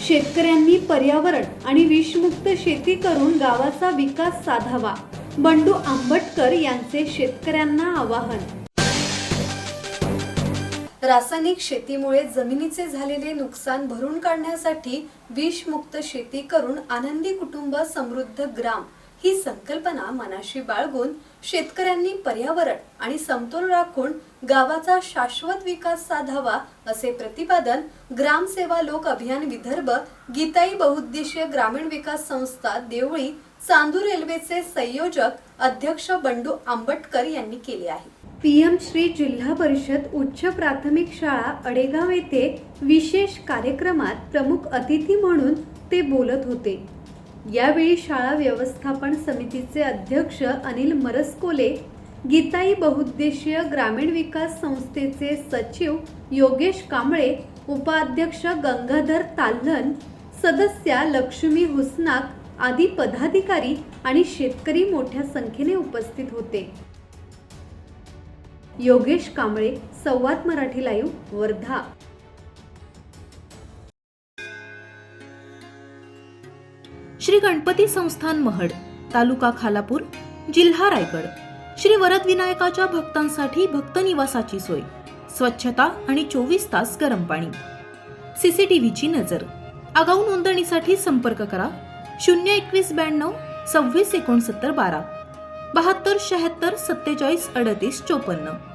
शेतकऱ्यांनी पर्यावरण आणि विषमुक्त शेती करून गावाचा विकास साधावा, बंडू आंबटकर यांचे शेतकऱ्यांना आवाहन। रासायनिक शेतीमुळे जमिनीचे झालेले नुकसान भरून काढण्यासाठी विषमुक्त शेती करून आनंदी कुटुंब समृद्ध ग्राम ही संकल्पना मनाशी बाळगून शेतकऱ्यांनी पर्यावरण आणि समतोल राखून गावाचा शाश्वत विकास साधावा, असे प्रतिपादन ग्रामसेवा लोक अभियान विदर्भ गीताई बहुउद्देशीय ग्रामीण विकास संस्था देवळी चांदूर रेल्वेचे संयोजक अध्यक्ष बंडू आंबटकर यांनी केले आहे। पीएम श्री जिल्हा परिषद उच्च प्राथमिक शाळा अडेगाव येथे विशेष कार्यक्रमात प्रमुख अतिथी म्हणून ते बोलत होते। यावेळी शाळा व्यवस्थापन समितीचे अध्यक्ष अनिल मरसकोले, गीताई बहुउद्देशीय ग्रामीण विकास संस्थेचे सचिव योगेश कांबळे, उपाध्यक्ष गंगाधर ताल्हन, सदस्या लक्ष्मी हुसनाक आदी पदाधिकारी आणि शेतकरी मोठ्या संख्येने उपस्थित होते। योगेश कांबळे, संवाद मराठी लाईव्ह, वर्धा। श्री गणपती संस्थान महड, तालुका खालापूर, जिल्हा रायगड। श्री वरद विनायकाच्या भक्तांसाठी भक्त निवासाची सोय, स्वच्छता आणि 24 तास गरम पाणी, सीसीटीव्हीची नजर। आगाऊ नोंदणीसाठी संपर्क करा 021 92 26 69 12 72 76 47 38 54।